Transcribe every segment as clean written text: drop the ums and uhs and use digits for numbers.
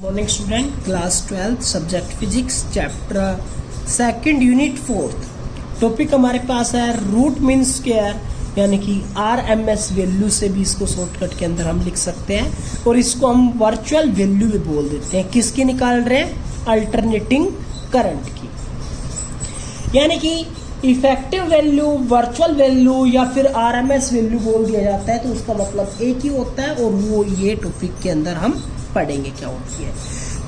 Morning student, class 12 subject physics, chapter second, unit 4। Topic हमारे पास है root mean square, यानी कि RMS वैल्यू से भी इसको शॉर्टकट के अंदर हम लिख सकते हैं और इसको हम वर्चुअल वैल्यू भी बोल देते हैं। किसकी निकाल रहे हैं? अल्टरनेटिंग करंट की। यानी कि इफेक्टिव वैल्यू, वर्चुअल वैल्यू या फिर RMS वैल्यू बोल दिया जाता है तो उसका मतलब एक ही होता है और वो ये टॉपिक के अंदर हम पढ़ेंगे क्या होती है।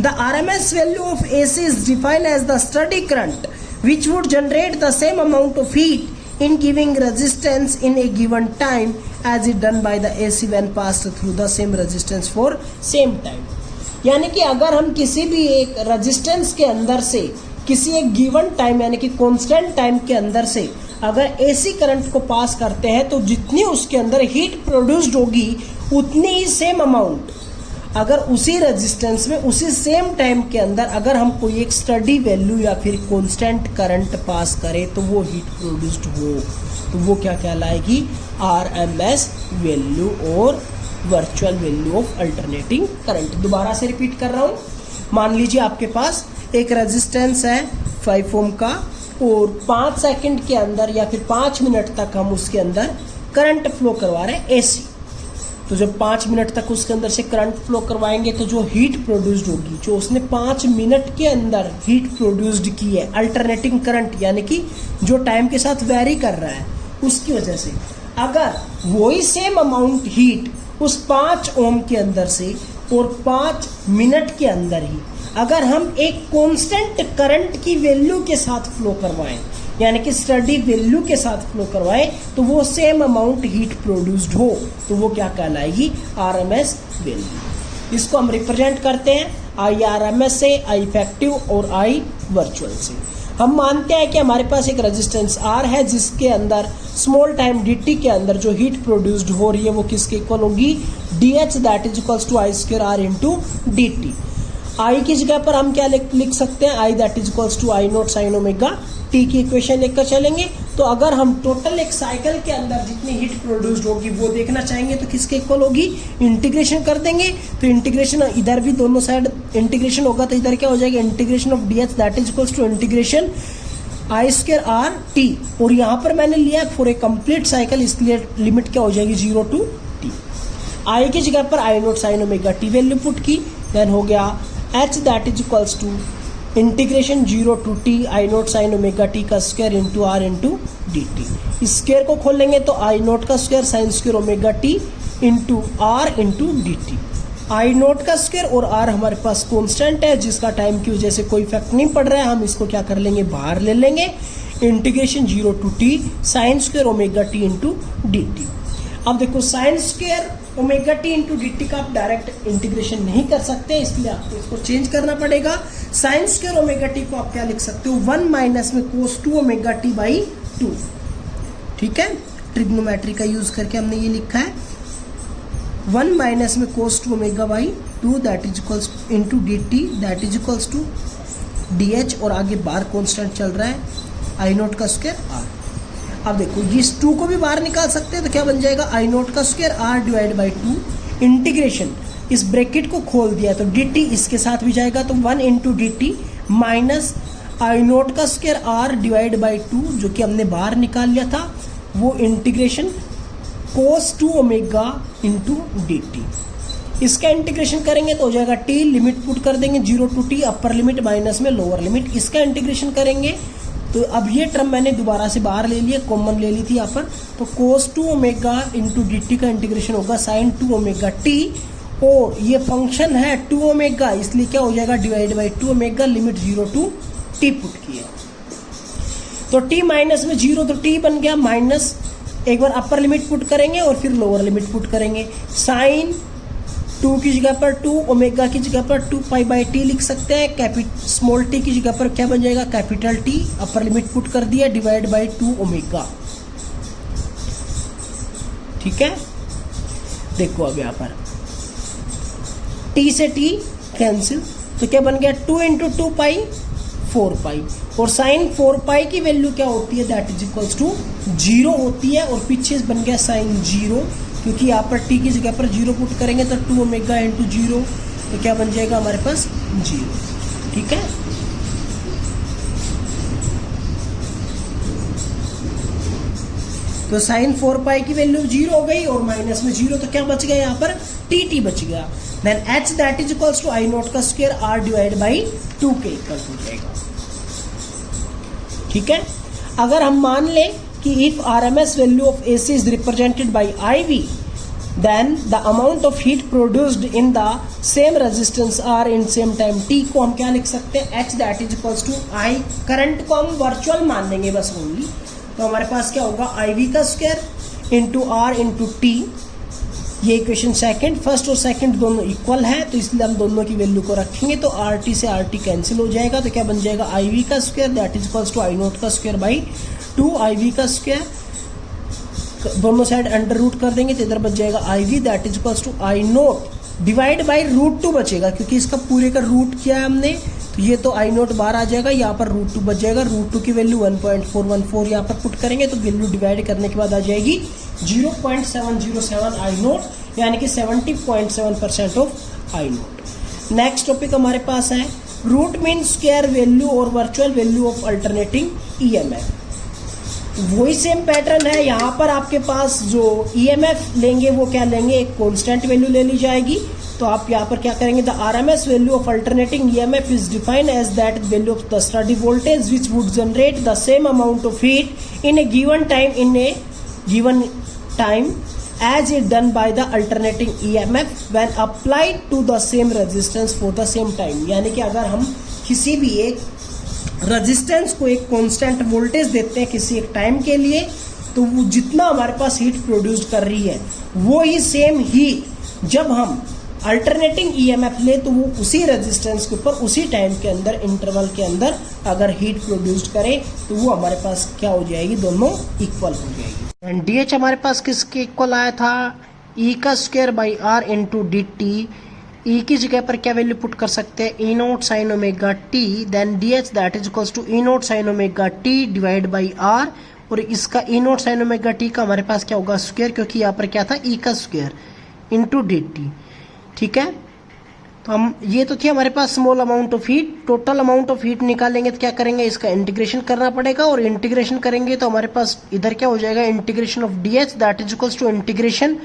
The RMS value of AC is defined as the steady current which would generate the same amount of heat in giving resistance in a given time as it done by the AC when passed through the same resistance for same time। यानी कि अगर हम किसी भी एक resistance के अंदर से किसी एक गिवन टाइम यानी कि कांस्टेंट टाइम के अंदर से अगर AC करंट को पास करते हैं तो जितनी उसके अंदर हीट प्रोड्यूस्ड होगी उतनी ही सेम अमाउंट, अगर उसी रेजिस्टेंस में उसी सेम टाइम के अंदर अगर हम कोई एक स्टडी वैल्यू या फिर कांस्टेंट करंट पास करें तो वो हीट प्रोड्यूस्ड हो तो वो क्या कहलाएगी? RMS वैल्यू और virtual value of alternating current. दोबारा से रिपीट कर रहा हूँ। मान लीजिए आपके पास एक रेजिस्टेंस है 5 ओम का और 5 सेकंड के अंदर या फिर 5 मिनट तक हम उसके अंदर करंट फ्लो करवा रहे हैं AC। तो जब 5 मिनट तक उसके अंदर से करंट फ्लो करवाएंगे तो जो हीट प्रोड्यूस्ड होगी, जो उसने 5 मिनट के अंदर हीट प्रोड्यूस्ड की है, अल्टरनेटिंग करंट यानी कि जो टाइम के साथ वेरी कर रहा है, उसकी वजह से अगर वही सेम अमाउंट हीट उस 5 ओम के अंदर से और 5 मिनट के अंदर ही अगर हम एक कांस्टेंट करंट की वैल्यू के साथ फ्लो करवाएं यानी कि स्टडी वैल्यू के साथ फ्लो करवाएं तो वो सेम अमाउंट हीट प्रोड्यूस्ड हो तो वो क्या कहलाएगी? RMS value. इसको हम रिप्रेजेंट करते हैं IRMS से, I इफेक्टिव और I वर्चुअल से। हम मानते हैं कि हमारे पास एक रेजिस्टेंस R है जिसके अंदर स्मॉल टाइम dt के अंदर जो हीट प्रोड्यूस्ड हो रही है वो किसके इक्वल होगी? DH that is equals to I square R into dt। I की जगह पर हम क्या लिख सकते हैं? I that is equals to I not sine omega T की इक्वेशन लेकर चलेंगे। तो अगर हम टोटल एक साइकिल के अंदर जितनी हीट प्रोड्यूस्ड होगी वो देखना चाहेंगे तो किसके इक्वल होगी? इंटीग्रेशन कर देंगे तो इंटीग्रेशन इधर भी दोनों साइड इंटीग्रेशन होगा तो इधर क्या हो जाएगा? Integration of DH that is equals to integration I square R T। और यहाँ पर मैंने लिया फॉर ए कंप्लीट साइकिल, इसलिए लिमिट क्या हो जाएगी? 0 to T। I की जगह पर I not sine omega T value put की, देन हो गया H that is equals to integration 0 to T I not sine omega T का square into R into dt। इस स्क्वायर को खोलेंगे तो I नॉट का square sine square omega T into R into dt। I not का square और R हमारे पास constant है जिसका टाइम की वजह से कोई इफेक्ट नहीं पड़ रहा है, हम इसको क्या कर लेंगे? बाहर ले लेंगे। Integration 0 to T sine square omega T into dt। अब देखो sign square omega T into dt का आप डायरेक्ट इंटीग्रेशन नहीं कर सकते, इसलिए आपको इसको चेंज करना पड़ेगा। साइन स्क्वायर ओमेगा T को आप क्या लिख सकते हो? 1 माइनस में कोस 2 ओमेगा T बाई 2। ठीक है, ट्रिग्नोमेट्री का यूज करके हमने ये लिखा है 1 माइनस में cos 2 omega by 2 that is equals into dt that is equals to DH और आगे बार कांस्टेंट चल रहा है I नॉट का स्क्वायर R। अब देखो इस 2 को भी बाहर निकाल सकते हैं तो क्या बन जाएगा? I नॉट का square R divide by 2 integration इस ब्रैकेट को खोल दिया तो dt इसके साथ भी जाएगा तो 1 into dt minus I not का स्क्वायर R डिवाइड बाई 2 जो कि हमने बाहर निकाल लिया था वो इंटीग्रेशन कोस 2 ओमेगा इंटू dt। इसका इंटीग्रेशन करेंगे तो हो जाएगा T, लिमिट पुट कर देंगे 0 to T upper limit minus में लोअर लिमिट। इसका इंटीग्रेशन करेंगे तो अब ये टर्म मैंने दोबारा से बाहर ले लिया, कॉमन ले ली थी यहाँ पर, तो कोस 2 ओमेगा इंटू dt का इंटीग्रेशन होगा साइन 2 ओमेगा T और ये फंक्शन है 2 ओमेगा इसलिए क्या हो जाएगा? Divide by 2 omega limit 0 to T put किया तो T माइनस में 0 तो T बन गया माइनस, एक बार अपर लिमिट पुट करेंगे और फिर लोअर लिमिट पुट करेंगे। साइन 2 की जगह पर 2, ओमेगा की जगह पर 2 पाई बाई T लिख सकते हैं। स्मॉल t की जगह पर क्या बन जाएगा? Capital T, upper limit put कर दिया डिवाइड बाई 2 ओमेगा। ठीक है, देखो अब यहाँ पर T से T कैंसिल तो क्या बन गया? 2 इंटू 2 पाई 4 पाई और साइन 4 पाई की वैल्यू क्या होती है? दैट इज इक्वल्स टू 0 होती है और पीछे बन गया साइन 0 क्योंकि यहाँ पर T की जगह पर 0 पुट करेंगे तो 2 ओमेगा इंटू 0 तो क्या बन जाएगा हमारे पास 0। ठीक है, तो साइन 4 पाई की वैल्यू 0 हो गई और माइनस में 0, तो क्या बच गया यहाँ पर टी बच गया। Then H that is equals to I not का स्क्वायर आर डिवाइड बाई 2 के इक्वल हो जाएगा। ठीक है, अगर हम मान लें कि if RMS value of AC is represented by IV, then the amount of heat produced in the same resistance R in same time T को हम क्या लिख सकते हैं, H that is equals to I, current को हम virtual मान लेंगे बस ओनली, तो हमारे पास क्या होगा IV का square into R into T. ये इक्वेशन सेकंड, फर्स्ट और सेकंड दोनों इक्वल है तो इसलिए हम दोनों की वैल्यू को रखेंगे, तो RT से RT कैंसिल हो जाएगा, तो क्या बन जाएगा IV का square that is equals to I not का स्क्वायर बाई 2 IV का स्क्वायर, दोनों साइड अंडर रूट कर देंगे तो इधर बच जाएगा IV that is equals to I not divide by √2 बचेगा, क्योंकि इसका पूरे का रूट किया है हमने, तो ये तो आई नॉट बाहर आ जाएगा, यहाँ पर √2 बच जाएगा, √2 की वैल्यू 1.414 यहाँ पर पुट करेंगे तो वैल्यू डिवाइड करने के बाद आ जाएगी 0.707 आई नॉट, यानी कि 70.7% of I not. Next topic हमारे पास है रूट मीन स्क्वायर वैल्यू और virtual value of alternating EMF। वही सेम पैटर्न है, यहाँ पर आपके पास जो EMF लेंगे वो क्या लेंगे, एक कांस्टेंट वैल्यू ले ली जाएगी, तो आप यहाँ पर क्या करेंगे, the RMS value of alternating EMF is defined as that value of the steady voltage which would generate the same amount of heat in a given time as it done by the alternating EMF when applied to the same resistance for the same time। यानी कि अगर हम किसी भी एक resistance को एक constant voltage देते हैं किसी एक टाइम के लिए, तो वो जितना हमारे पास हीट प्रोड्यूस कर रही है वो ही सेम हीट जब हम अल्टरनेटिंग EMF ले तो वो उसी रेजिस्टेंस के ऊपर उसी टाइम के अंदर इंटरवल के अंदर अगर हीट प्रोड्यूस करे तो वो हमारे पास क्या हो जाएगी, दोनों इक्वल हो जाएगी। एंड DH हमारे पास किसके इक्वल आया था, E का square by R into DT। E की जगह पर क्या वैल्यू पुट कर सकते हैं, E not sine omega T, then DH that is equals to E not sine omega T divide by R, और इसका E not sine omega T का हमारे पास क्या होगा स्क्वायर, क्योंकि यहाँ पर क्या था E का स्क्वायर इंटू DT। ठीक है, तो हम ये तो थी हमारे पास small amount of heat, total amount of heat निकालेंगे तो क्या करेंगे, इसका इंटीग्रेशन करना पड़ेगा, और इंटीग्रेशन करेंगे तो हमारे पास इधर क्या हो जाएगा, integration of DH that is equals to integration,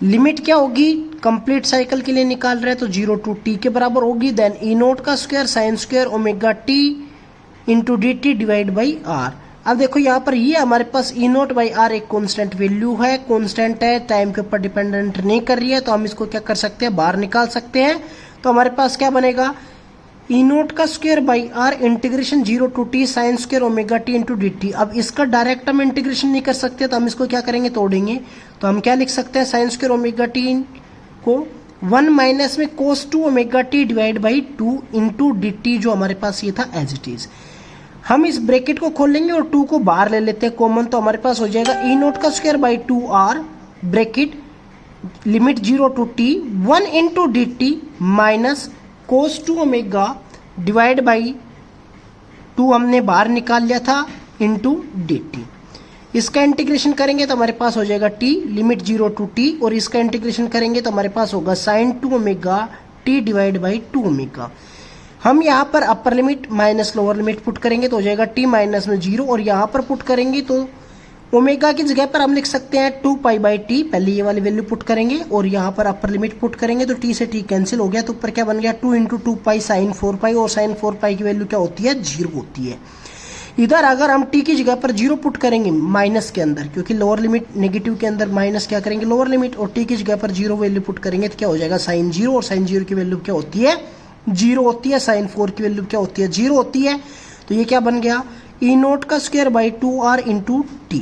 limit क्या होगी, कंप्लीट साइकिल के लिए निकाल रहे हैं तो 0 to t के बराबर होगी, देन E नोट का square sine square omega t into DT divide by R. अब देखो यहाँ पर ये हमारे पास E नोट बाई आर एक कांस्टेंट वैल्यू है, कांस्टेंट है, टाइम के ऊपर डिपेंडेंट नहीं कर रही है, तो हम इसको क्या कर सकते हैं, बाहर निकाल सकते हैं, तो हमारे पास क्या बनेगा, E नोट का square by R integration 0 to t sine square omega T into DT। अब इसका डायरेक्ट हम इंटीग्रेशन नहीं कर सकते तो हम इसको क्या करेंगे, तोड़ेंगे, तो हम क्या लिख सकते हैं, साइन स्क्वायर ओमेगा टी को 1 माइनस में cos 2 omega T divide by 2 into DT, जो हमारे पास ये था एज इट इज। हम इस ब्रैकेट को खोल लेंगे और 2 को बाहर ले लेते हैं कॉमन, तो हमारे पास हो जाएगा E नोट का square by 2R bracket limit 0 to t 1 into DT minus cos 2 omega divide by 2 हमने बाहर निकाल लिया था इंटू DT। इसका इंटीग्रेशन करेंगे तो हमारे पास हो जाएगा t लिमिट 0 to t, और इसका इंटीग्रेशन करेंगे तो हमारे पास होगा sine 2 omega t divide by 2 omega. हम यहाँ पर upper limit minus lower limit put करेंगे तो हो जाएगा t माइनस में 0, और यहाँ पर पुट करेंगे तो ओमेगा की जगह पर हम लिख सकते हैं 2 पाई बाई टी, पहले ये वाली वैल्यू पुट करेंगे और यहाँ पर अपर लिमिट पुट करेंगे तो t से t कैंसिल हो गया, तो ऊपर क्या बन गया 2 इंटू 2 पाई साइन 4 पाई, और साइन 4 पाई की वैल्यू क्या होती है, 0 होती है। इधर अगर हम t की जगह पर 0 पुट करेंगे माइनस के अंदर, क्योंकि लोअर लिमिट नेगेटिव के अंदर माइनस क्या करेंगे लोअर लिमिट, और t की जगह पर 0 वैल्यू पुट करेंगे तो क्या हो जाएगा साइन 0, और साइन 0 की वैल्यू क्या होती है 0 होती है, साइन 4 की वैल्यू क्या होती है 0 होती है, तो ये क्या बन गया E नोट का square by 2R into T.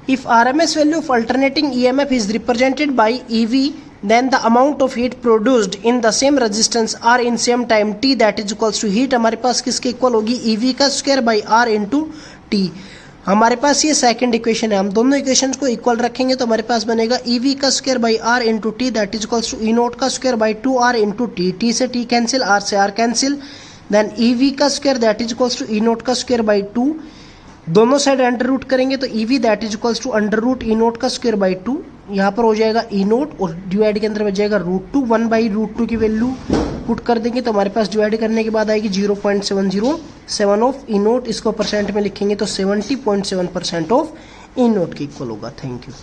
If RMS value of alternating EMF is represented by EV, then the amount of heat produced in the same resistance R in same time t that is equals to heat हमारे पास किसके इक्वल होगी, EV का square by R into T. हमारे पास ये second equation है, हम दोनों इक्वेशंस को इक्वल रखेंगे तो हमारे पास बनेगा EV का square by R into T that is equals to E note का square by 2R into T, T से टी कैंसिल, R से R कैंसिल, देन EV का square that is equals to E note का square by 2, दोनों side under root करेंगे तो EV that is equals to under root E note का square by 2 यहाँ पर हो जाएगा ई नोट और डिवाइड के अंदर बच जाएगा √2 1/√2 की वैल्यू पुट कर देंगे तो हमारे पास डिवाइड करने के बाद आएगी 0.707 ऑफ ई नोट। इसको परसेंट में लिखेंगे तो 70.7% ऑफ ई नोट के इक्वल होगा। Thank you.